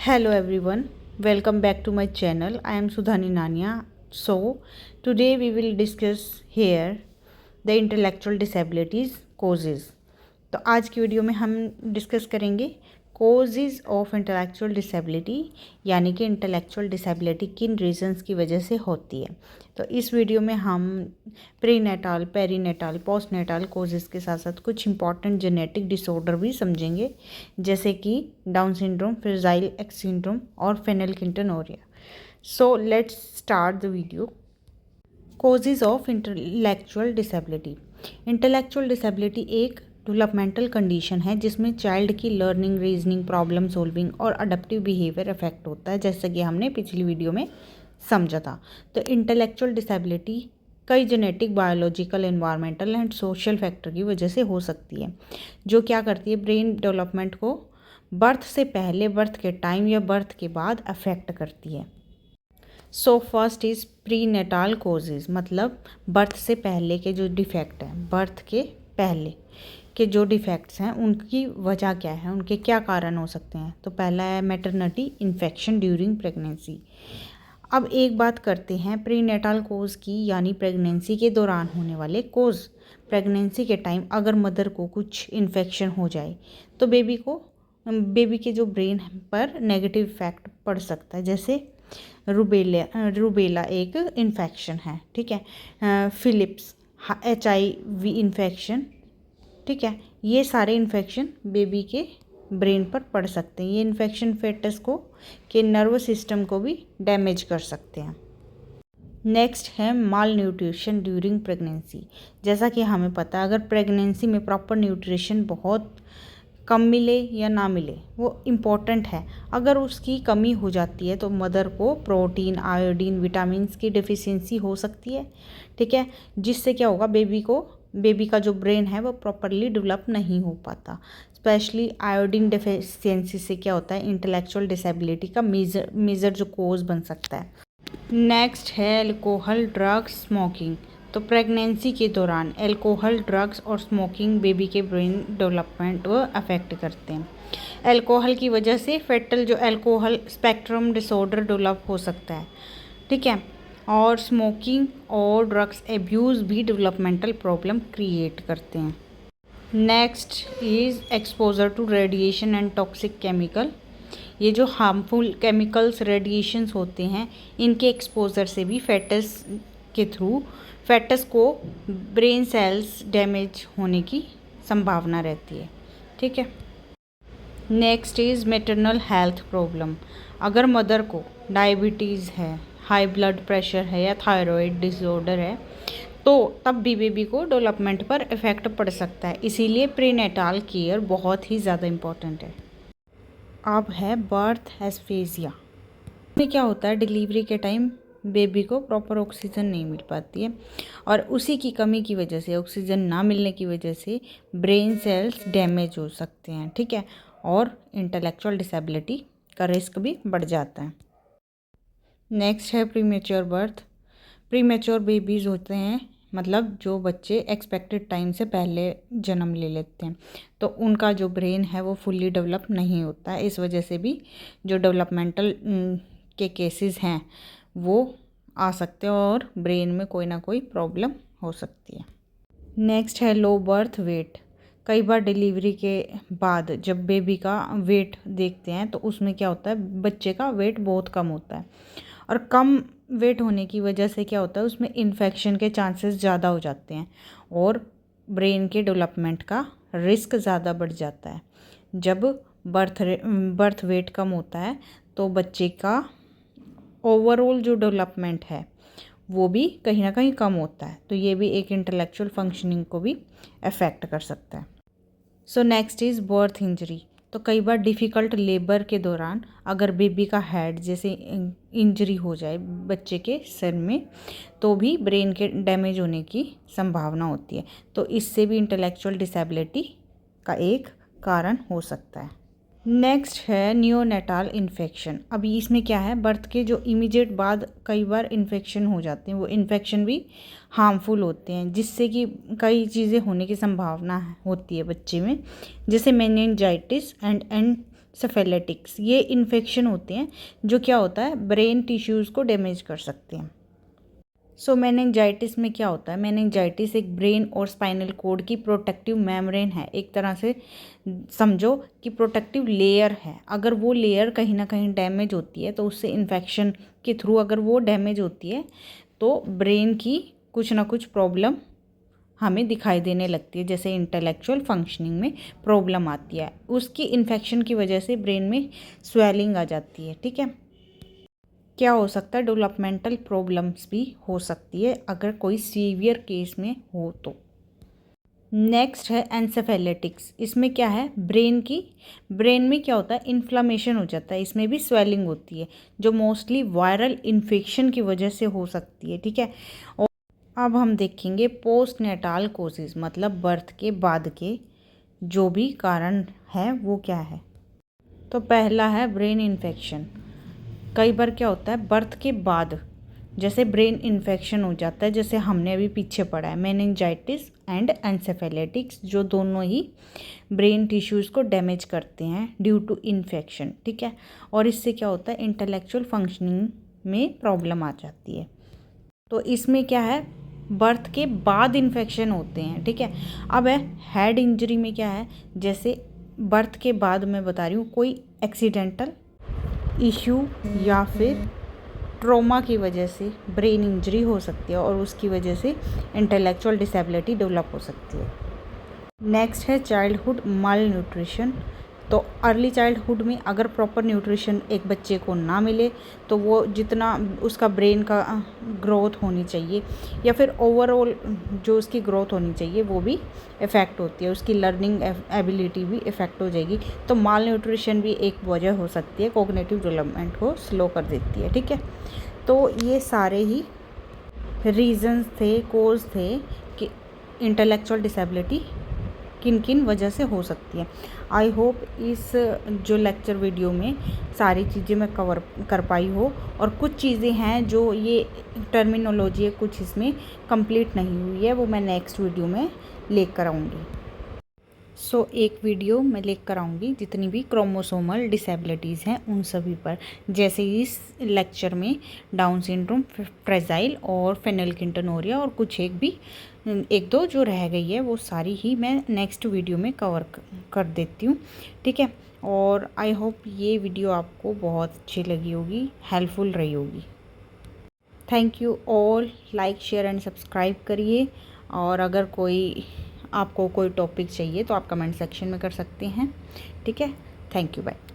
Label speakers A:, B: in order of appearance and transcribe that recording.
A: Hello everyone, welcome back to my channel. I am Sudhani Nania. So, today we will discuss here the intellectual disabilities causes. तो आज की video में हम discuss करेंगे causes of intellectual disability, यानी कि intellectual disability किन reasons की वजह से होती है। तो इस वीडियो में हम प्रीनेटाल, पेरीनेटाल, पोस्टनेटाल कोजेज़ के साथ साथ कुछ इंपॉर्टेंट जेनेटिक डिसऑर्डर भी समझेंगे, जैसे कि down syndrome, fragile X syndrome और phenylketonuria. So let's start the video. Causes of intellectual disability. Intellectual disability एक डेवलपमेंटल कंडीशन है जिसमें चाइल्ड की लर्निंग, रीजनिंग, प्रॉब्लम सॉल्विंग और अडप्टिव बिहेवियर अफेक्ट होता है, जैसा कि हमने पिछली वीडियो में समझा था। तो इंटेलेक्चुअल डिसेबिलिटी कई genetic, biological, environmental and social factor की वजह से हो सकती है, जो क्या करती है, ब्रेन डेवलपमेंट को बर्थ से पहले, बर्थ के टाइम या बर्थ के बाद अफेक्ट करती है। So first is pre Natal causes, मतलब बर्थ से पहले के जो डिफेक्ट हैं, बर्थ के पहले के जो डिफेक्ट्स हैं उनकी वजह क्या है, उनके क्या कारण हो सकते हैं। तो पहला है मैटरनिटी इन्फेक्शन ड्यूरिंग प्रेगनेंसी। अब एक बात करते हैं प्री नेटाल कोज की, यानी प्रेगनेंसी के दौरान होने वाले कोज। प्रेगनेंसी के टाइम अगर मदर को कुछ इन्फेक्शन हो जाए तो बेबी के जो ब्रेन पर नेगेटिव इफेक्ट पड़ सकता है, जैसे रूबेला एक इन्फेक्शन है, ठीक है, फिलिप्स, HIV इन्फेक्शन, ठीक है, ये सारे इन्फेक्शन बेबी के ब्रेन पर पड़ सकते हैं। ये इन्फेक्शन फेटस को के नर्वस सिस्टम को भी डैमेज कर सकते हैं। नेक्स्ट है माल न्यूट्रिशन ड्यूरिंग प्रेगनेंसी। जैसा कि हमें पता है, अगर प्रेगनेंसी में प्रॉपर न्यूट्रिशन बहुत कम मिले या ना मिले, वो इम्पॉर्टेंट है। अगर उसकी कमी हो जाती है तो मदर को प्रोटीन, आयोडीन, विटामिन्स की डिफिशियंसी हो सकती है, ठीक है, जिससे क्या होगा, बेबी का जो ब्रेन है वो प्रॉपरली डेवलप नहीं हो पाता। स्पेशली आयोडीन डिफिशियंसी से क्या होता है, इंटेलेक्चुअल डिसेबिलिटी का मेजर जो कोज बन सकता है। नेक्स्ट है अल्कोहल, ड्रग्स, स्मोकिंग। तो प्रेगनेंसी के दौरान अल्कोहल, ड्रग्स और स्मोकिंग बेबी के ब्रेन डेवलपमेंट को अफेक्ट करते हैं। अल्कोहल की वजह से फेटल जो अल्कोहल स्पेक्ट्रम डिसऑर्डर डेवलप हो सकता है, ठीक है, और स्मोकिंग और ड्रग्स एब्यूज़ भी डेवलपमेंटल प्रॉब्लम क्रिएट करते हैं। Next is exposure to radiation and toxic chemical. ये जो हार्मफुल केमिकल्स, रेडिएशंस होते हैं, इनके एक्सपोजर से भी फेटस को ब्रेन सेल्स डैमेज होने की संभावना रहती है, ठीक है। Next is maternal health problem. अगर मदर को डायबिटीज़ है, हाई ब्लड प्रेशर है या थायराइड डिसऑर्डर है, तो तब भी बेबी को डेवलपमेंट पर इफ़ेक्ट पड़ सकता है। इसीलिए प्रीनेटाल केयर बहुत ही ज़्यादा इम्पॉर्टेंट है। अब है बर्थ एस्फेजिया। इसमें क्या होता है, डिलीवरी के टाइम बेबी को प्रॉपर ऑक्सीजन नहीं मिल पाती है, और उसी की कमी की वजह से, ऑक्सीजन ना मिलने की वजह से ब्रेन सेल्स डैमेज हो सकते हैं, ठीक है, और इंटेलेक्चुअल डिसेबिलिटी का रिस्क भी बढ़ जाता है। नेक्स्ट है प्रीमेच्योर बर्थ। प्रीमेच्योर बेबीज़ होते हैं, मतलब जो बच्चे एक्सपेक्टेड टाइम से पहले जन्म ले लेते हैं, तो उनका जो ब्रेन है वो फुल्ली डेवलप नहीं होता है। इस वजह से भी जो डेवलपमेंटल के केसेस हैं वो आ सकते हैं और ब्रेन में कोई ना कोई प्रॉब्लम हो सकती है। नेक्स्ट है लो बर्थ वेट। कई बार डिलीवरी के बाद जब बेबी का वेट देखते हैं तो उसमें क्या होता है, बच्चे का वेट बहुत कम होता है, और कम वेट होने की वजह से क्या होता है, उसमें इन्फेक्शन के चांसेस ज़्यादा हो जाते हैं और ब्रेन के डेवलपमेंट का रिस्क ज़्यादा बढ़ जाता है। जब बर्थ वेट कम होता है तो बच्चे का ओवरऑल जो डेवलपमेंट है वो भी कहीं ना कहीं कम होता है, तो ये भी एक इंटेलेक्चुअल फंक्शनिंग को भी अफेक्ट कर सकता है। So next is birth injury. तो कई बार डिफ़िकल्ट लेबर के दौरान अगर बेबी का हेड जैसे इंजरी हो जाए बच्चे के सिर में, तो भी ब्रेन के डैमेज होने की संभावना होती है, तो इससे भी इंटेलेक्चुअल डिसेबिलिटी का एक कारण हो सकता है। नेक्स्ट है नियोनेटाल इन्फेक्शन। अभी इसमें क्या है, बर्थ के जो इमीडिएट बाद कई बार इन्फेक्शन हो जाते हैं, वो इन्फेक्शन भी हार्मफुल होते हैं, जिससे कि कई चीज़ें होने की संभावना होती है बच्चे में, जैसे मेनिंजाइटिस एंड एनसेफेलिटिक्स, ये इन्फेक्शन होते हैं जो क्या होता है, ब्रेन टिश्यूज़ को डैमेज कर सकते हैं। सो मेनिंजाइटिस में क्या होता है, मेनिंजाइटिस एक ब्रेन और स्पाइनल कोड की प्रोटेक्टिव मेम्ब्रेन है, एक तरह से समझो कि प्रोटेक्टिव लेयर है। अगर वो लेयर कहीं ना कहीं डैमेज होती है तो उससे इन्फेक्शन के थ्रू अगर वो डैमेज होती है तो ब्रेन की कुछ ना कुछ प्रॉब्लम हमें दिखाई देने लगती है, जैसे इंटेलेक्चुअल फंक्शनिंग में प्रॉब्लम आती है, उसकी इन्फेक्शन की वजह से ब्रेन में स्वेलिंग आ जाती है। ठीक है, क्या हो सकता है, डेवलपमेंटल प्रॉब्लम्स भी हो सकती है अगर कोई सीवियर केस में हो तो। नेक्स्ट है एनसेफेलिटिक्स, इसमें क्या है, ब्रेन में क्या होता है, इन्फ्लामेशन हो जाता है, इसमें भी स्वेलिंग होती है जो मोस्टली वायरल इन्फेक्शन की वजह से हो सकती है। ठीक है, और अब हम देखेंगे पोस्ट नेटाल कोजेज, मतलब बर्थ के बाद के जो भी कारण है वो क्या है। तो पहला है ब्रेन इन्फेक्शन। कई बार क्या होता है, बर्थ के बाद जैसे ब्रेन इन्फेक्शन हो जाता है, जैसे हमने अभी पीछे पढ़ा है मेनिंजाइटिस एंड एनसेफेलिटिक्स, जो दोनों ही ब्रेन टिश्यूज़ को डैमेज करते हैं ड्यू टू इन्फेक्शन। ठीक है, और इससे क्या होता है, इंटेलेक्चुअल फंक्शनिंग में प्रॉब्लम आ जाती है। तो इसमें क्या है, बर्थ के बाद इन्फेक्शन होते हैं। ठीक है, अब है हेड इंजरी में क्या है, जैसे बर्थ के बाद मैं बता रही हूँ, कोई एक्सीडेंटल इश्यू या फिर ट्रॉमा की वजह से ब्रेन इंजरी हो सकती है और उसकी वजह से इंटेलेक्चुअल डिसेबिलिटी डेवलप हो सकती है। नेक्स्ट है चाइल्डहुड माल न्यूट्रिशन। तो अर्ली चाइल्डहुड में अगर प्रॉपर न्यूट्रिशन एक बच्चे को ना मिले तो वो जितना उसका ब्रेन का ग्रोथ होनी चाहिए या फिर ओवरऑल जो उसकी ग्रोथ होनी चाहिए वो भी इफ़ेक्ट होती है, उसकी लर्निंग एबिलिटी भी इफ़ेक्ट हो जाएगी। तो माल न्यूट्रिशन भी एक वजह हो सकती है, कोग्निटिव डेवलपमेंट को स्लो कर देती है। ठीक है, तो ये सारे ही रीजंस थे, कोज थे कि इंटेलेक्चुअल डिसेबिलिटी किन किन वजह से हो सकती है। आई होप इस जो लेक्चर वीडियो में सारी चीज़ें मैं कवर कर पाई हो, और कुछ चीज़ें हैं जो ये टर्मिनोलॉजी है कुछ इसमें कंप्लीट नहीं हुई है, वो मैं नेक्स्ट वीडियो में लेकर आऊँगी। सो एक वीडियो मैं लेकर आऊँगी जितनी भी क्रोमोसोमल डिसेबिलिटीज़ हैं उन सभी पर, जैसे इस लेक्चर में डाउन सिंड्रोम, फ्रेजाइल और फेनिलकेटोनुरिया, और कुछ एक दो जो रह गई है वो सारी ही मैं नेक्स्ट वीडियो में कवर कर देती हूँ। ठीक है, और आई होप ये वीडियो आपको बहुत अच्छी लगी होगी, हेल्पफुल रही होगी। Thank you all, like share and subscribe करिए, और अगर आपको कोई टॉपिक चाहिए तो आप कमेंट सेक्शन में कर सकते हैं। ठीक है, थैंक यू, बाय।